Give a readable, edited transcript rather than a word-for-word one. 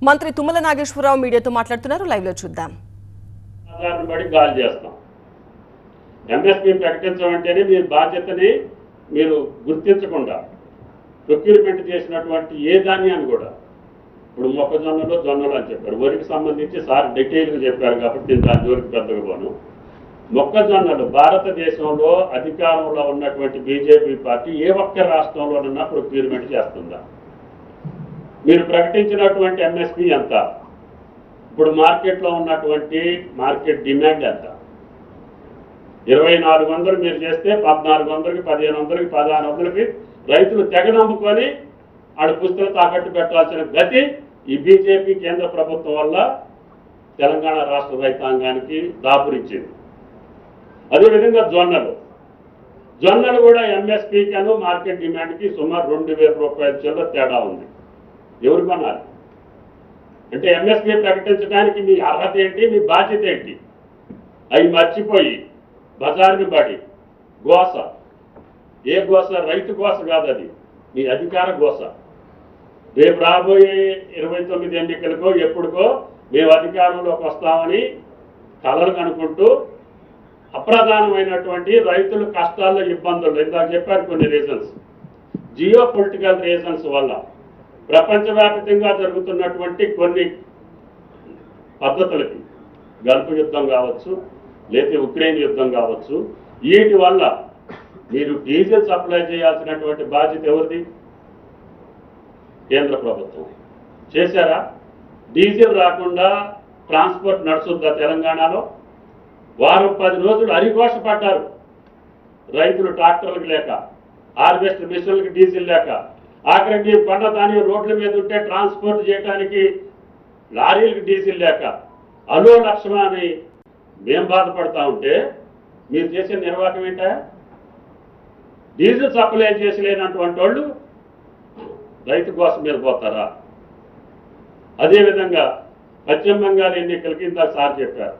మంత్రి తుమ్మల నాగేశ్వరరావు మీడియాతో మాట్లాడుతున్నారు. లైవ్ లో చూద్దాం. గాలి చేస్తాం. ఎంఎస్పీ ప్రకటించమంటేనే మీరు బాధ్యతని మీరు గుర్తించకుండా ప్రొక్యూర్మెంట్ చేసినటువంటి ఏ ధాన్యాన్ని కూడా ఇప్పుడు మొక్కజొన్నలు జొన్నలు అని చెప్పారు. వరికి సంబంధించి సార్ డీటెయిల్గా చెప్పారు కాబట్టి నేను దాని జోలికి పెద్దగా పోను. మొక్కజొన్నలు భారతదేశంలో అధికారంలో ఉన్నటువంటి బీజేపీ పార్టీ ఏ ఒక్క రాష్ట్రంలోనన్నా ప్రొక్యూర్మెంట్ చేస్తుందా? మీరు ప్రకటించినటువంటి ఎంఎస్పీ ఎంత? ఇప్పుడు మార్కెట్లో ఉన్నటువంటి మార్కెట్ డిమాండ్ ఎంత? 2400 మీరు చేస్తే 1400కి 1500కి 1600కి రైతులు తెగ నమ్ముకొని ఆడ పుస్తకం తాకట్టు పెట్టాల్సిన గతి ఈ బీజేపీ కేంద్ర ప్రభుత్వం వల్ల తెలంగాణ రాష్ట్ర రైతాంగానికి దాపురించింది. అదేవిధంగా జొన్నలు కూడా ఎంఎస్పీకను మార్కెట్ డిమాండ్కి సుమారు 2000 రూపాయల చిల్లర తేడా ఉంది. ఎవరు కొన్నారు? అంటే ఎంఎస్పీ ప్రకటించడానికి మీ అర్హత ఏంటి, మీ బాధ్యత ఏంటి? అవి మర్చిపోయి బజార్ని పడి గోస, ఏ గోస? రైతు గోస కాదు, అది మీ అధికార గోస. రేపు రాబోయే 29 ఎన్నికలకో ఎప్పుడుకో మేము అధికారంలోకి వస్తామని కలలు కనుకుంటూ అప్రధానమైనటువంటి రైతుల కష్టాల్లో ఇబ్బందులు ఇందాక చెప్పారు. కొన్ని రీజన్స్, జియో పొలిటికల్ రీజన్స్ వల్ల ప్రపంచవ్యాప్తంగా జరుగుతున్నటువంటి కొన్ని పద్ధతులకి, గల్ఫ్ యుద్ధం కావచ్చు, లేకపోతే ఉక్రెయిన్ యుద్ధం కావచ్చు, వీటి వల్ల మీరు డీజిల్ సప్లై చేయాల్సినటువంటి బాధ్యత ఎవరిది? కేంద్ర ప్రభుత్వం. చేశారా? డీజిల్ రాకుండా ట్రాన్స్పోర్ట్ నడుస్తుందా తెలంగాణలో? వారం 10 రోజులు అరిఘోష పడ్డారు రైతులు, ట్రాక్టర్లకు లేక, హార్వెస్టర్ మిషన్లకు డీజిల్ లేక. ఆఖరికి కొండ ధాన్యం రోడ్ల మీద ఉంటే ట్రాన్స్పోర్ట్ చేయడానికి లారీలకు డీజిల్ లేక అలో లక్ష్మ అని మేము బాధపడతా ఉంటే మీరు చేసే నిర్వాహకం ఏంటా? డీజిల్ సప్లై చేసలేనటువంటి వాళ్ళు రైతు కోసం మీద పోతారా? అదేవిధంగా పశ్చిమ బెంగాల్ ఎన్నికలకి ఇందాక సార్ చెప్పారు,